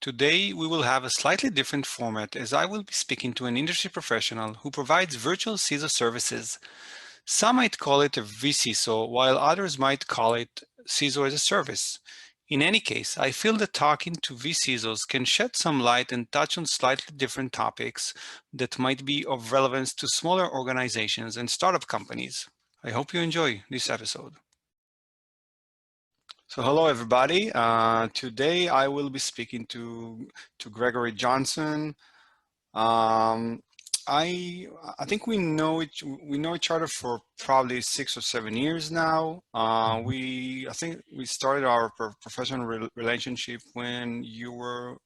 Today, we will have a slightly different format as I will be speaking to an industry professional who provides virtual CISO services. Some might call it a vCISO, while others might call it CISO as a service. In any case, I feel that talking to vCISOs can shed some light and touch on slightly different topics that might be of relevance to smaller organizations and startup companies. I hope you enjoy this episode. So hello everybody. Today I will be speaking to Gregory Johnson. I think we know each other for probably 6 or 7 years now. I think we started our professional relationship when you were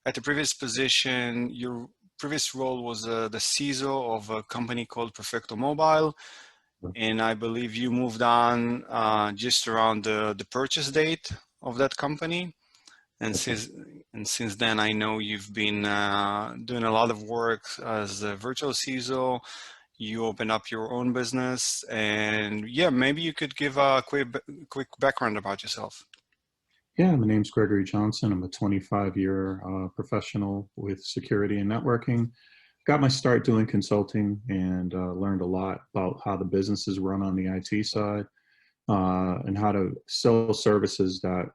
at the previous position. Your previous role was the CISO of a company called Perfecto Mobile. And I believe you moved on just around the purchase date of that company. And since then, I know you've been doing a lot of work as a virtual CISO. You open up your own business, and yeah, maybe you could give a quick background about yourself. Yeah, my name's Gregory Johnson. I'm a 25-year professional with security and networking. Got my start doing consulting and learned a lot about how the business is run on the IT side and how to sell services that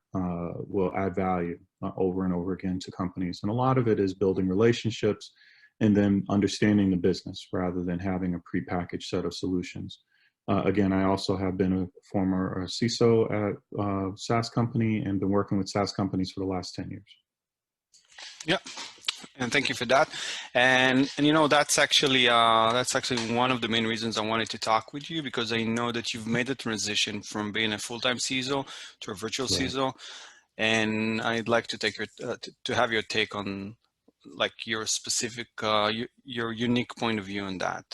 will add value over and over again to companies. And a lot of it is building relationships and then understanding the business rather than having a prepackaged set of solutions. Again, I also have been a former CISO at a SaaS company and been working with SaaS companies for the last 10 years. Yeah. And thank you for that. And you know, that's actually one of the main reasons I wanted to talk with you, because I know that you've made the transition from being a full-time CISO to a virtual CISO, and I'd like to take to have your take on like your specific your unique point of view on that.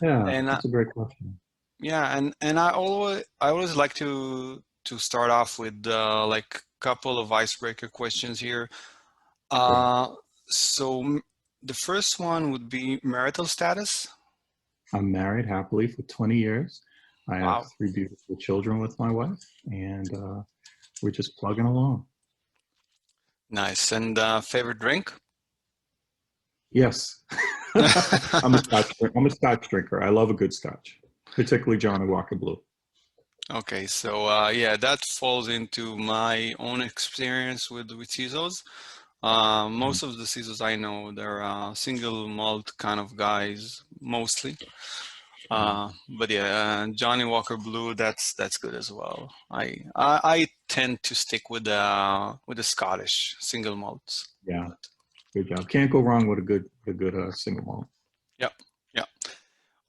Yeah, that's a great question. Yeah, and I always like to start off with like a couple of icebreaker questions here. So the first one would be marital status. I'm married happily for 20 years. I Wow. have 3 beautiful children with my wife, and we're just plugging along. Nice. And favorite drink? Yes. I'm a scotch drinker. I love a good scotch, particularly Johnny Walker Blue. Okay, so yeah, that falls into my own experience with CISOs. Most of the CISOs I know, they're single malt kind of guys, mostly. But yeah, Johnny Walker Blue, that's good as well. I tend to stick with the Scottish single malts. Yeah, good job. Can't go wrong with a good single malt. Yep, yeah.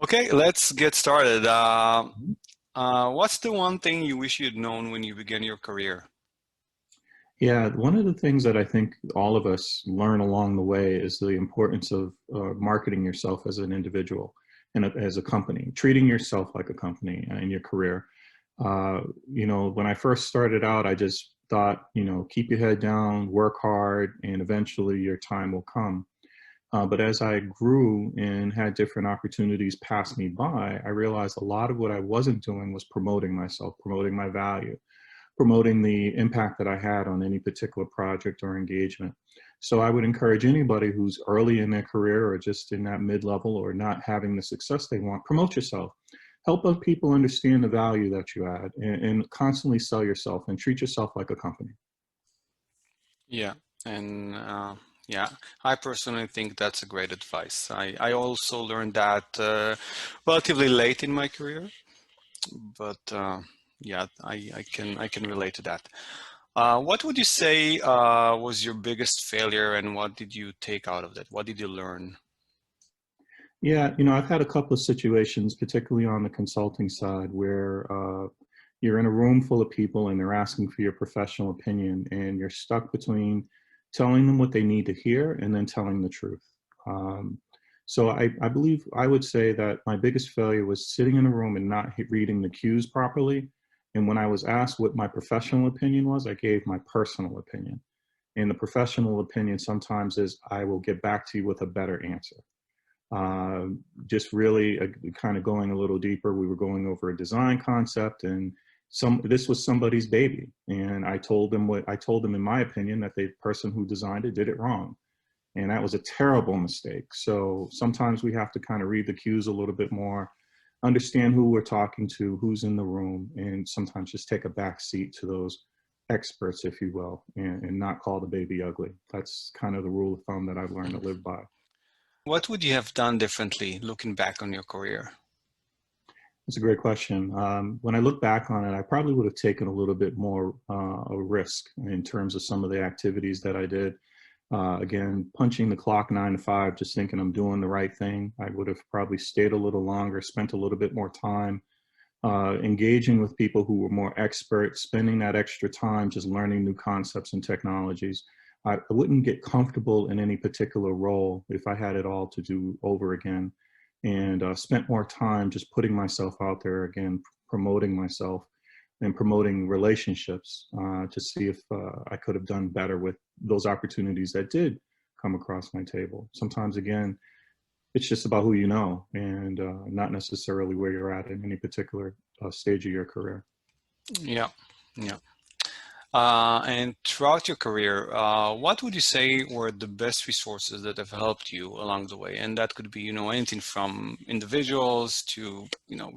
Okay, let's get started. What's the one thing you wish you'd known when you began your career? Yeah, one of the things that I think all of us learn along the way is the importance of marketing yourself as an individual and as a company, treating yourself like a company in your career. You know, when I first started out, I just thought, you know, keep your head down, work hard, and eventually your time will come. But as I grew and had different opportunities pass me by, I realized a lot of what I wasn't doing was promoting myself, promoting my value, promoting the impact that I had on any particular project or engagement. So I would encourage anybody who's early in their career or just in that mid-level or not having the success they want, promote yourself. Help other people understand the value that you add and constantly sell yourself and treat yourself like a company. Yeah, and yeah, I personally think that's a great advice. I also learned that relatively late in my career, but yeah, I can relate to that. What would you say was your biggest failure, and what did you take out of that? What did you learn? Yeah, you know, I've had a couple of situations, particularly on the consulting side, where you're in a room full of people and they're asking for your professional opinion, and you're stuck between telling them what they need to hear and then telling the truth. So I believe I would say that my biggest failure was sitting in a room and not reading the cues properly. And when I was asked what my professional opinion was, I gave my personal opinion. And the professional opinion sometimes is, I will get back to you with a better answer. Just really kind of going a little deeper. We were going over a design concept, and this was somebody's baby, and I told them in my opinion, that the person who designed it did it wrong. And that was a terrible mistake. So sometimes we have to kind of read the cues a little bit more, understand who we're talking to, who's in the room, and sometimes just take a back seat to those experts, if you will, and not call the baby ugly. That's kind of the rule of thumb that I've learned to live by. What would you have done differently looking back on your career? That's a great question. When I look back on it, I probably would have taken a little bit more a risk in terms of some of the activities that I did. Again, punching the clock 9 to 5, just thinking I'm doing the right thing. I would have probably stayed a little longer, spent a little bit more time engaging with people who were more expert, spending that extra time just learning new concepts and technologies. I wouldn't get comfortable in any particular role if I had it all to do over again, and spent more time just putting myself out there again, promoting myself and promoting relationships to see if I could have done better with those opportunities that did come across my table. Sometimes, again, it's just about who you know, and not necessarily where you're at in any particular stage of your career. Yeah, yeah. And throughout your career, what would you say were the best resources that have helped you along the way? And that could be, anything from individuals to,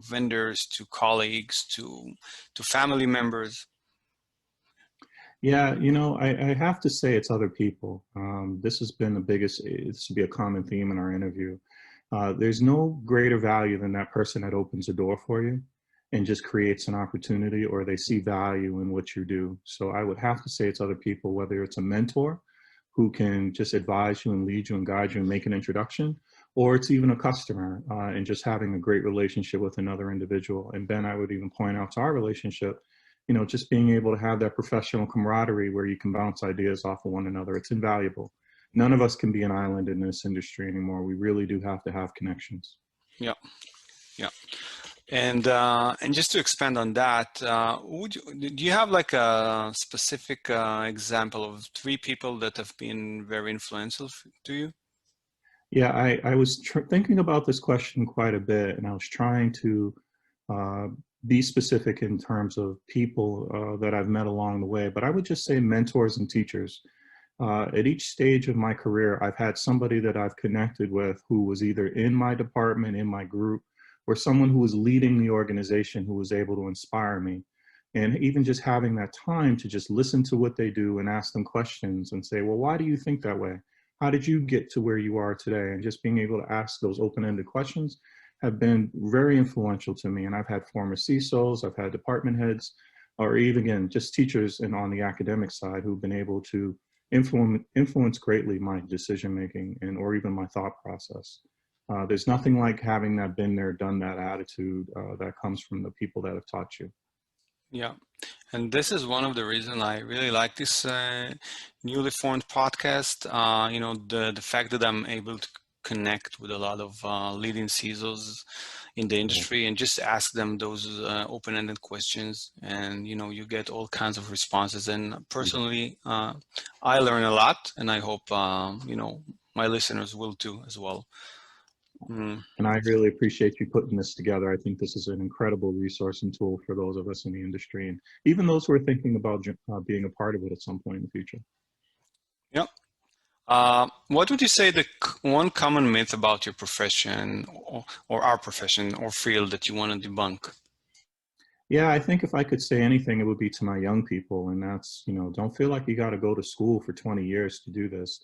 vendors, to colleagues, to family members. Yeah, I have to say it's other people. This has been the biggest, this would be a common theme in our interview. There's no greater value than that person that opens a door for you and just creates an opportunity, or they see value in what you do. So I would have to say it's other people, whether it's a mentor who can just advise you and lead you and guide you and make an introduction, or it's even a customer and just having a great relationship with another individual. And Ben, I would even point out to our relationship, just being able to have that professional camaraderie where you can bounce ideas off of one another. It's invaluable. None of us can be an island in this industry anymore. We really do have to have connections. Yeah, yeah. And just to expand on that, do you have like a specific example of 3 people that have been very influential to you? Yeah, I was thinking about this question quite a bit, and I was trying to uh, be specific in terms of people that I've met along the way, but I would just say mentors and teachers. At each stage of my career, I've had somebody that I've connected with who was either in my department, in my group, or someone who was leading the organization who was able to inspire me. And even just having that time to just listen to what they do and ask them questions and say, well, why do you think that way? How did you get to where you are today? And just being able to ask those open-ended questions have been very influential to me. And I've had former CISOs, I've had department heads, or even, again, just teachers and on the academic side who've been able to influence greatly my decision making and or even my thought process. There's nothing like having that been there, done that attitude that comes from the people that have taught you. Yeah, and this is one of the reasons I really like this newly formed podcast. The fact that I'm able to connect with a lot of leading CISOs in the industry and just ask them those open-ended questions, and you get all kinds of responses. And personally, I learn a lot, and I hope my listeners will too as well. Mm. And I really appreciate you putting this together. I think this is an incredible resource and tool for those of us in the industry, and even those who are thinking about being a part of it at some point in the future. Yeah. What would you say the one common myth about your profession or our profession or field that you want to debunk? Yeah, I think if I could say anything, it would be to my young people, and that's, don't feel like you got to go to school for 20 years to do this.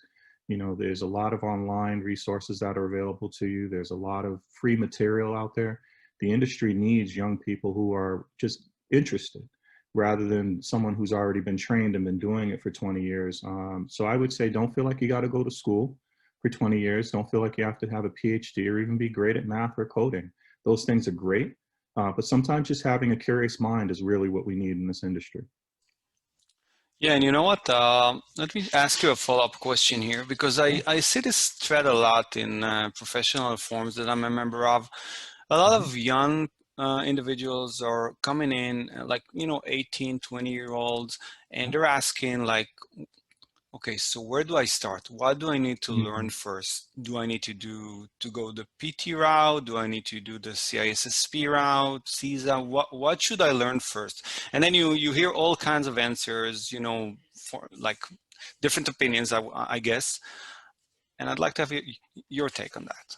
There's a lot of online resources that are available to you. There's a lot of free material out there. The industry needs young people who are just interested rather than someone who's already been trained and been doing it for 20 years. So I would say don't feel like you got to go to school for 20 years. Don't feel like you have to have a PhD or even be great at math or coding. Those things are great. But sometimes just having a curious mind is really what we need in this industry. Yeah, and you know what? Let me ask you a follow-up question here, because I see this thread a lot in professional forums that I'm a member of. A lot of young individuals are coming in, like, 18, 20-year-olds, and they're asking, like, okay, so where do I start? What do I need to learn Mhm. first? Do I need to go the PT route? Do I need to do the CISSP route, CISA? What should I learn first? And then you hear all kinds of answers, you know, for like different opinions, I guess. And I'd like to have your take on that.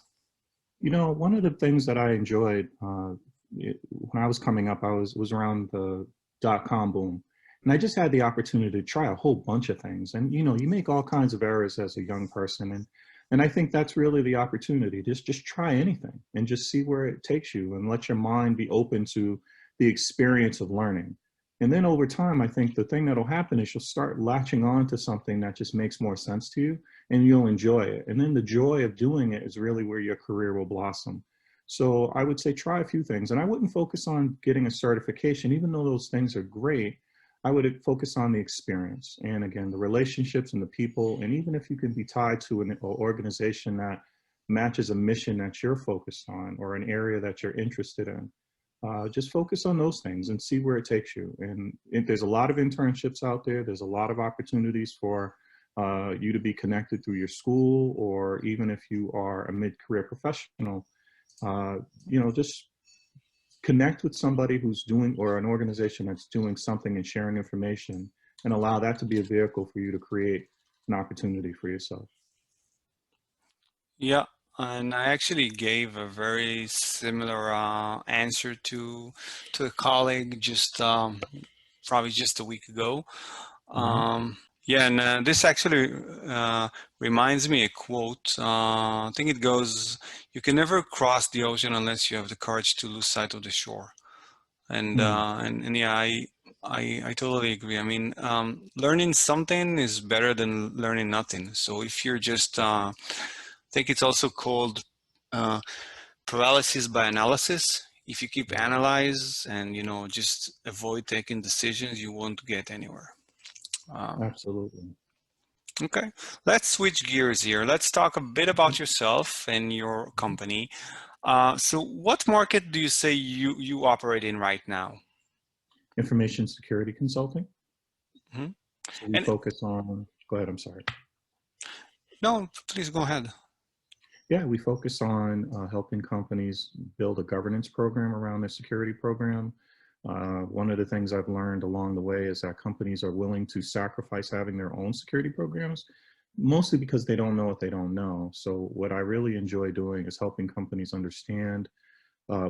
You know, one of the things that I enjoyed when I was coming up, I was around the dot-com boom, and I just had the opportunity to try a whole bunch of things. And you know, you make all kinds of errors as a young person, and I think that's really the opportunity. Just try anything and just see where it takes you, and let your mind be open to the experience of learning. And then over time, I think the thing that'll happen is you'll start latching on to something that just makes more sense to you, and you'll enjoy it. And then the joy of doing it is really where your career will blossom. So I would say try a few things, and I wouldn't focus on getting a certification, even though those things are great. I would focus on the experience, and again, the relationships and the people, and even if you can be tied to an organization that matches a mission that you're focused on or an area that you're interested in. Just focus on those things and see where it takes you. And there's a lot of internships out there. There's a lot of opportunities for you to be connected through your school, or even if you are a mid-career professional, you know, just connect with somebody who's doing, or an organization that's doing something and sharing information, and allow that to be a vehicle for you to create an opportunity for yourself. Yeah, and I actually gave a very similar answer to a colleague just probably just a week ago. Hmm. Um, yeah, and this actually reminds me a quote. I think it goes, "You can never cross the ocean unless you have the courage to lose sight of the shore." Hmm. And yeah, I totally agree. I mean, learning something is better than learning nothing. So if you're just, I think it's also called uh, paralysis by analysis. If you keep analyze and you know just avoid taking decisions, you won't get anywhere. Um, Absolutely. okay, let's switch gears here. Let's talk a bit about yourself and your company. So, what market do you say you operate in right now? Information security consulting. Mhm. So we And focus on, go ahead, I'm sorry. no, please go ahead. Yeah, we focus on helping companies build a governance program around their security program. One of the things I've learned along the way is that companies are willing to sacrifice having their own security programs, mostly because they don't know what they don't know. So what I really enjoy doing is helping companies understand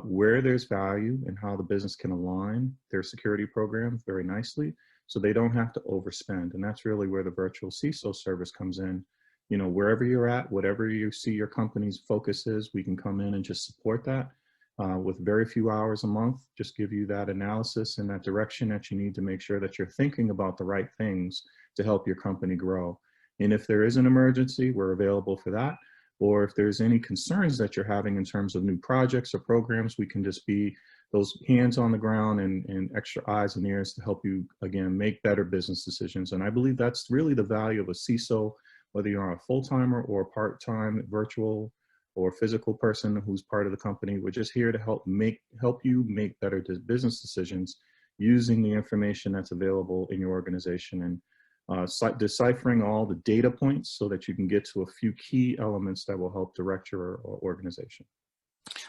where there's value and how the business can align their security program very nicely, so they don't have to overspend. And that's really where the virtual CISO service comes in. You know, wherever you're at, whatever you see your company's focus is, we can come in and just support that with very few hours a month, just give you that analysis and that direction that you need to make sure that you're thinking about the right things to help your company grow. And if there is an emergency, we're available for that. Or if there's any concerns that you're having in terms of new projects or programs, we can just be those hands on the ground and extra eyes and ears to help you, again, make better business decisions. And I believe that's really the value of a CISO, whether you're a full-timer or a part-time virtual or physical person who's part of the company. We're just here to help you make better business decisions using the information that's available in your organization, and deciphering all the data points so that you can get to a few key elements that will help direct your organization.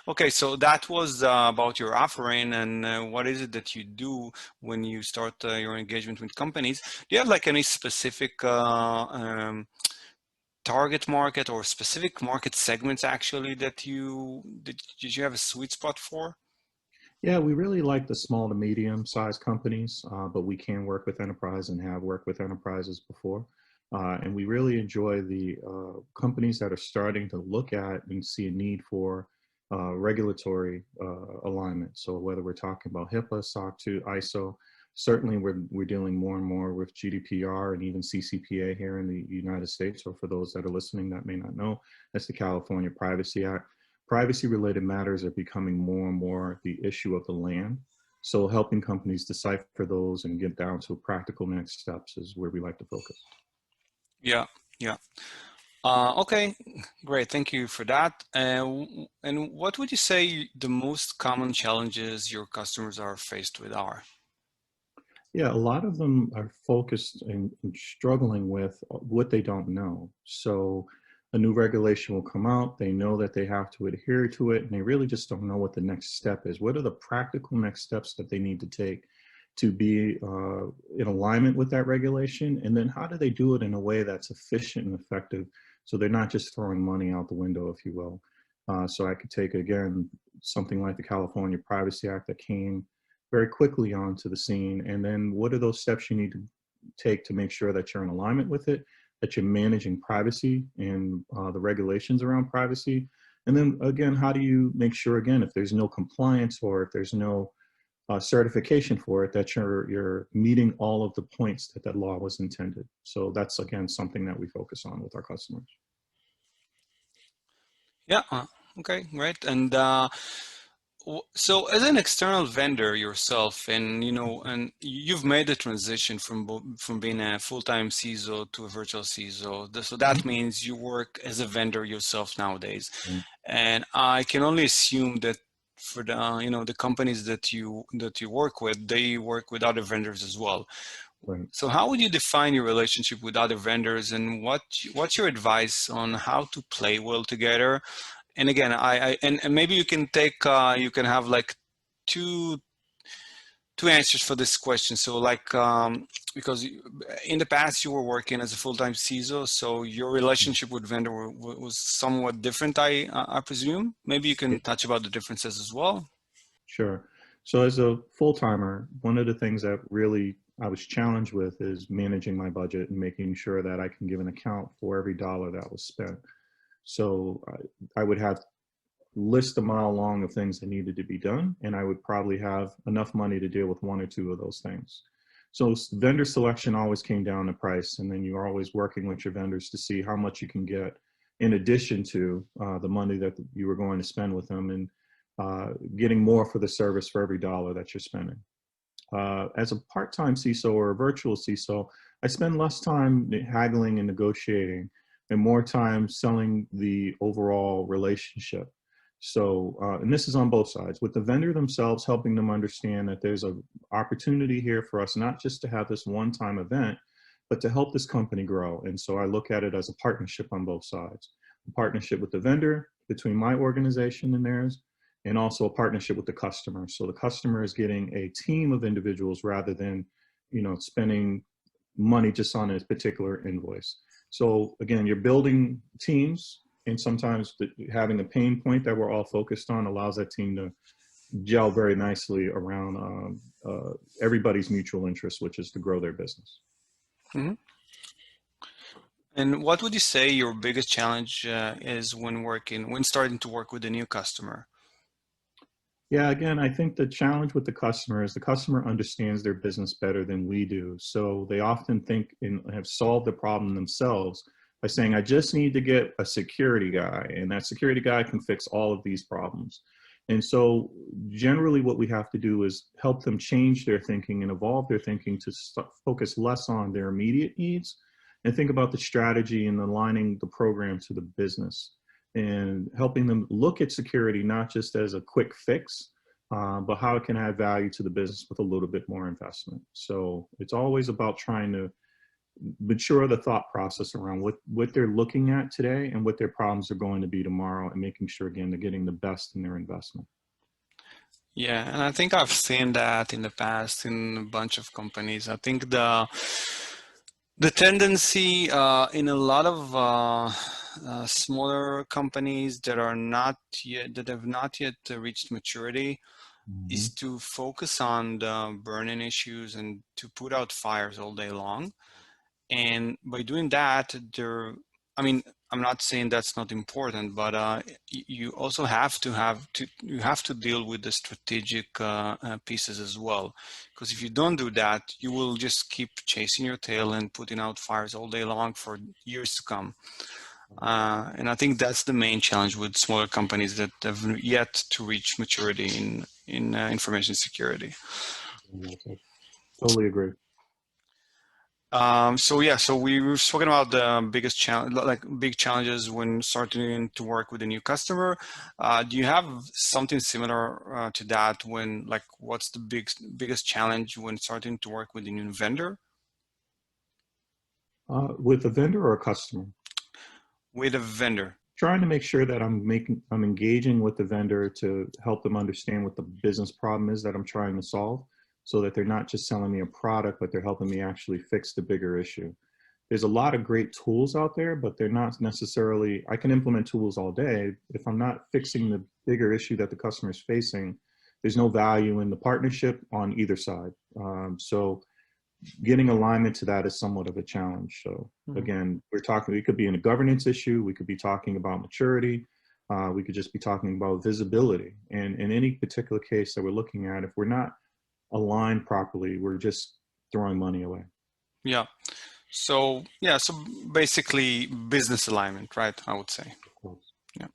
Okay, so that was about your offering and what is it that you do when you start your engagement with companies? Do you have like any specific target market or specific market segments actually that did you have a sweet spot for? Yeah, we really like the small to medium sized companies, but we can work with enterprise and have worked with enterprises before. And we really enjoy the companies that are starting to look at and see a need for regulatory alignment. So whether we're talking about HIPAA, SOC 2, ISO, certainly we're dealing more and more with GDPR and even CCPA here in the United States. Or for those that are listening that may not know, that's the California Privacy Act. Privacy related matters are becoming more and more the issue of the land. So helping companies decipher those and get down to practical next steps is where we like to focus. Yeah, yeah. Okay, great. Thank you for that. And what would you say the most common challenges your customers are faced with are? Yeah, a lot of them are focused and struggling with what they don't know. So a new regulation will come out, they know that they have to adhere to it, and they really just don't know what the next step is. What are the practical next steps that they need to take to be in alignment with that regulation? And then how do they do it in a way that's efficient and effective so they're not just throwing money out the window, if you will. So I could take, again, something like the California Privacy Act that came very quickly onto the scene. And then what are those steps you need to take to make sure that you're in alignment with it, that you're managing privacy and the regulations around privacy. And then again, how do you make sure, again, if there's no compliance or if there's no certification for it, that you're meeting all of the points that that law was intended. So that's, again, something that we focus on with our customers. Yeah. Okay. Right. And so as an external vendor yourself, and and you've made the transition from being a full-time CISO to a virtual CISO. So that means you work as a vendor yourself nowadays. Mm-hmm. And I can only assume that for the the companies that you work with, they work with other vendors as well. Right. So how would you define your relationship with other vendors, and what's your advice on how to play well together? And again, and maybe you can take you can have like two answers for this question. So like because in the past you were working as a full-time CISO, so your relationship with vendor was somewhat different, I presume. Maybe you can touch about the differences as well. Sure. So as a full-timer, one of the things that really I was challenged with is managing my budget and making sure that I can give an account for every dollar that was spent. So I would have list a mile long of things that needed to be done, and I would probably have enough money to deal with one or two of those things. So vendor selection always came down to price, and then you're always working with your vendors to see how much you can get in addition to the money that you were going to spend with them, and getting more for the service for every dollar that you're spending. As a part-time CISO or a virtual CISO, I spend less time haggling and negotiating and more time selling the overall relationship. So, and this is on both sides, with the vendor themselves, helping them understand that there's an opportunity here for us not just to have this one-time event, but to help this company grow. And so I look at it as a partnership on both sides. A partnership with the vendor, between my organization and theirs, and also a partnership with the customer. So the customer is getting a team of individuals rather than, spending money just on a particular invoice. So again, you're building teams, and sometimes having a pain point that we're all focused on allows that team to gel very nicely around everybody's mutual interest, which is to grow their business. Mm-hmm. And what would you say your biggest challenge is when starting to work with a new customer? Yeah, again, I think the challenge with the customer is the customer understands their business better than we do. So they often think and have solved the problem themselves by saying, I just need to get a security guy, and that security guy can fix all of these problems. And so generally what we have to do is help them change their thinking and evolve their thinking to focus less on their immediate needs and think about the strategy and aligning the program to the business, and helping them look at security not just as a quick fix, but how it can add value to the business with a little bit more investment. So it's always about trying to mature the thought process around what they're looking at today and what their problems are going to be tomorrow, and making sure, again, they're getting the best in their investment. Yeah, and I think I've seen that in the past in a bunch of companies. I think the tendency in a lot of smaller companies that have not yet reached maturity is to focus on the burning issues and to put out fires all day long. And by doing that, I mean, I'm not saying that's not important, but you also you have to deal with the strategic pieces as well. Because if you don't do that, you will just keep chasing your tail and putting out fires all day long for years to come. And I think that's the main challenge with smaller companies that have yet to reach maturity in information security. Totally agree. So yeah, so we were talking about the biggest challenge, like big challenges when starting to work with a new customer. Do you have something similar to that when, like, what's the biggest challenge when starting to work with a new vendor? With a vendor or a customer? With a vendor. Trying to make sure that I'm engaging with the vendor to help them understand what the business problem is that I'm trying to solve, so that they're not just selling me a product, but they're helping me actually fix the bigger issue. There's a lot of great tools out there, but they're not necessarily, I can implement tools all day. If I'm not fixing the bigger issue that the customer is facing, there's no value in the partnership on either side. So getting alignment to that is somewhat of a challenge. So Mhm. again, we could be in a governance issue, we could be talking about maturity, we could just be talking about visibility. And in any particular case that we're looking at, if we're not aligned properly, we're just throwing money away. Yeah. So yeah, so basically business alignment, right? I would say. Of course. Yeah.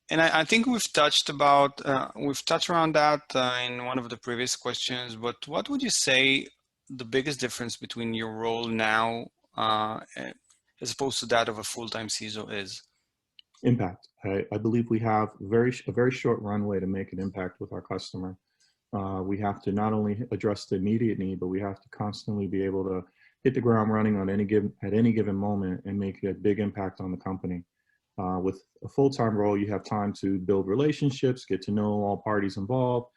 And I think we've touched around that in one of the previous questions. But what would you say the biggest difference between your role now as opposed to that of a full-time CISO is? Impact. I believe we have a very short runway to make an impact with our customer. We have to not only address the immediate need, but we have to constantly be able to hit the ground running at any given moment and make a big impact on the company. With a full-time role, you have time to build relationships, get to know all parties involved,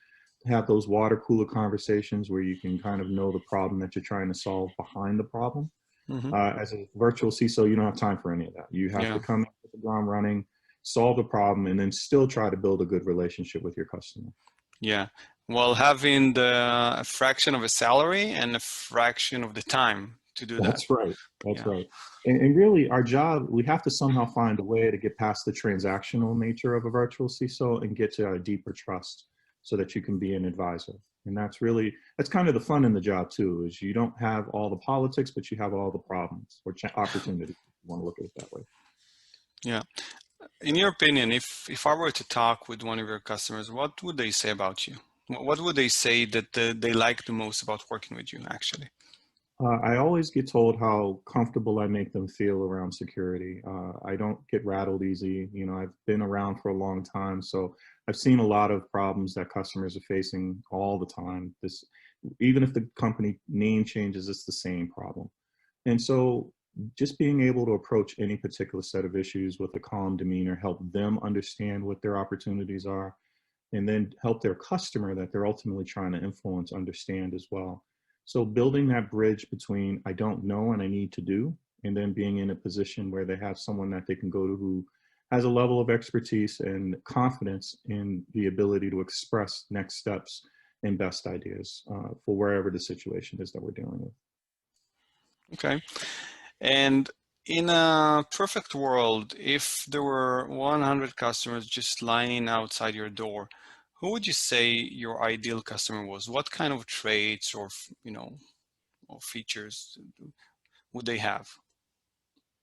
have those water cooler conversations where you can kind of know the problem that you're trying to solve behind the problem. Hmm. As a virtual CISO, you don't have time for any of that. You have to Yeah. come in with the ground running, solve the problem, and then still try to build a good relationship with your customer. Yeah. Well, having a fraction of a salary and a fraction of the time to do that. That's right. That's Yeah. right. And really, our job, we have to somehow find a way to get past the transactional nature of a virtual CISO and get to a deeper trust so that you can be an advisor. And that's kind of the fun in the job too, is you don't have all the politics, but you have all the problems or opportunities, if you want to look at it that way. Yeah. In your opinion, if I were to talk with one of your customers, what would they say about you? What would they say that they like the most about working with you, actually? I always get told how comfortable I make them feel around security. I don't get rattled easy. You know, I've been around for a long time, so I've seen a lot of problems that customers are facing all the time. Even if the company name changes, it's the same problem. And so just being able to approach any particular set of issues with a calm demeanor, help them understand what their opportunities are, and then help their customer that they're ultimately trying to influence understand as well. So building that bridge between I don't know and I need to do, and then being in a position where they have someone that they can go to who has a level of expertise and confidence in the ability to express next steps and best ideas for wherever the situation is that we're dealing with. Okay. And in a perfect world, if there were 100 customers just lining outside your door, who would you say your ideal customer was? What kind of traits or, or features would they have?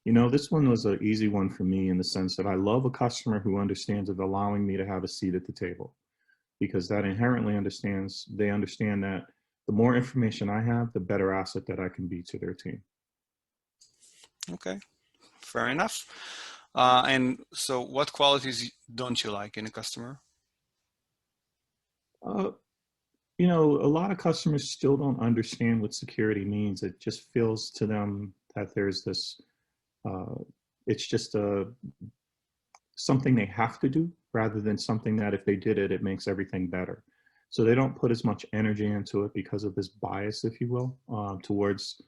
You know, this one was an easy one for me in the sense that I love a customer who understands of allowing me to have a seat at the table, because that inherently they understand that the more information I have, the better asset that I can be to their team. Okay, fair enough. And so what qualities don't you like in a customer? Uh, you know, a lot of customers still don't understand what security means. It just feels to them that there's this, uh, it's just something they have to do rather than something that if they did it, it makes everything better. So they don't put as much energy into it because of this bias, if you will, towards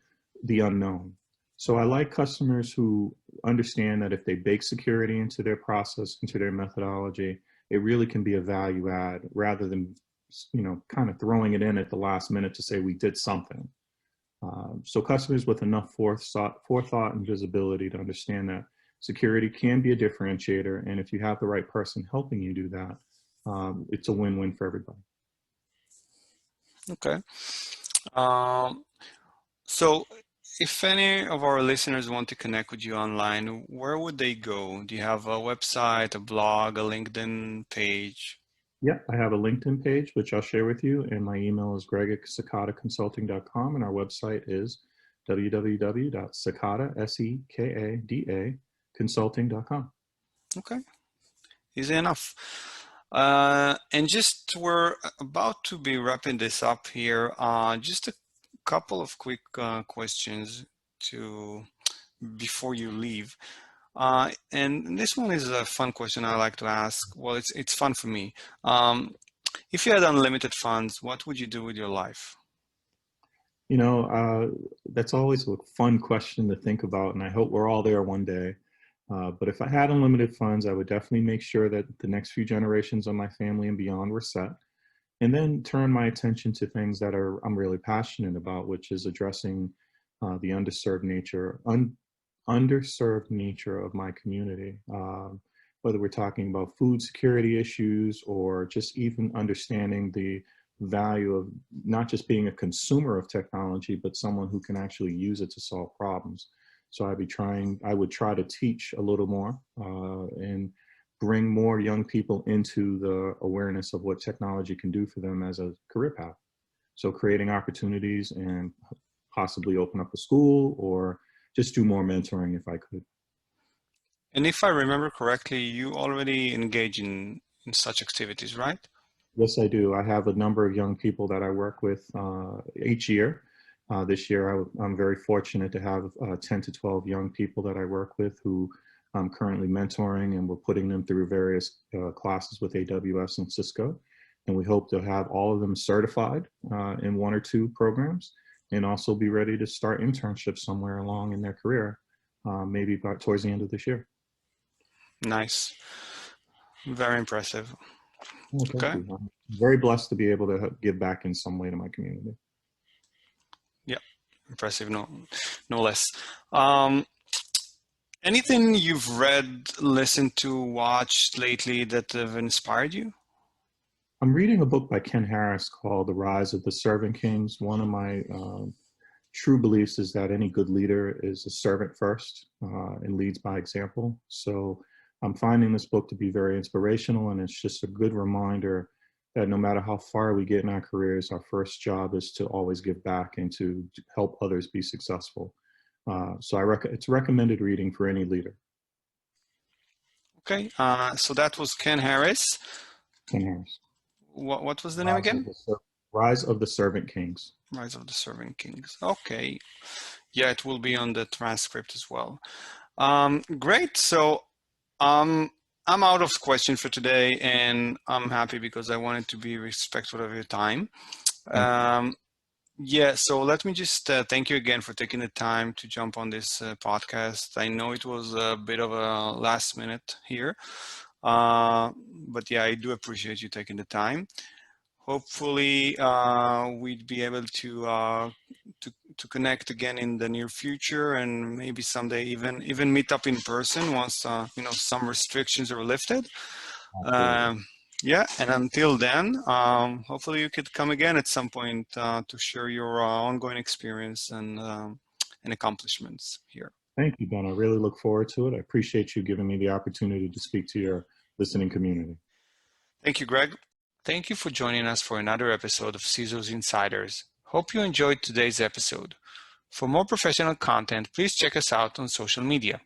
the unknown. So I like customers who understand that if they bake security into their process, into their methodology, it really can be a value add rather than, you know, kind of throwing it in at the last minute to say we did something. So customers with enough forethought and visibility to understand that security can be a differentiator, and if you have the right person helping you do that, it's a win-win for everybody. Okay. Um, so if any of our listeners want to connect with you online, where would they go? Do you have a website, a blog, a LinkedIn page? Yeah, I have a LinkedIn page, which I'll share with you, and my email is greg@cicadaconsulting.com, and our website is www.cicada, S-E-K-A-D-A, consulting.com. Okay, easy enough. And just we're about to be wrapping this up here. Just a couple of quick questions to before you leave. And this one is a fun question I like to ask. Well, it's fun for me. If you had unlimited funds, what would you do with your life? You know, that's always a fun question to think about, and I hope we're all there one day. But if I had unlimited funds, I would definitely make sure that the next few generations of my family and beyond were set, and then turn my attention to things that I'm really passionate about, which is addressing the underserved nature of my community. Whether we're talking about food security issues or just even understanding the value of not just being a consumer of technology, but someone who can actually use it to solve problems. So I would try to teach a little more and bring more young people into the awareness of what technology can do for them as a career path. So creating opportunities and possibly open up a school or just do more mentoring if I could. And if I remember correctly, you already engage in such activities, right? Yes, I do. I have a number of young people that I work with each year. This year, I'm very fortunate to have 10 to 12 young people that I work with who I'm currently mentoring, and we're putting them through various classes with AWS and Cisco. And we hope to have all of them certified in one or two programs, and also be ready to start internships somewhere along in their career, maybe about towards the end of this year. Nice. Very impressive. Oh, thank Okay. you. I'm very blessed to be able to give back in some way to my community. Yeah, impressive, no less. Anything you've read, listened to, watched lately that have inspired you? I'm reading a book by Ken Harris called The Rise of the Servant Kings. One of my true beliefs is that any good leader is a servant first and leads by example. So I'm finding this book to be very inspirational, and it's just a good reminder that no matter how far we get in our careers, our first job is to always give back and to help others be successful. So it's recommended reading for any leader. Okay, so that was Ken Harris. Ken Harris. What was the name again? Rise of the Servant Kings. Rise of the Servant Kings. Okay, yeah, it will be on the transcript as well. Great. So I'm out of questions for today, and I'm happy because I wanted to be respectful of your time. Yeah, so let me just thank you again for taking the time to jump on this podcast. I know it was a bit of a last minute here, but yeah, I do appreciate you taking the time. Hopefully, we'd be able to connect again in the near future, and maybe someday even meet up in person once some restrictions are lifted. Yeah, and until then, hopefully you could come again at some point to share your ongoing experience and accomplishments here. Thank you, Ben. I really look forward to it. I appreciate you giving me the opportunity to speak to your listening community. Thank you, Greg. Thank you for joining us for another episode of CISO Insiders. Hope you enjoyed today's episode. For more professional content, please check us out on social media.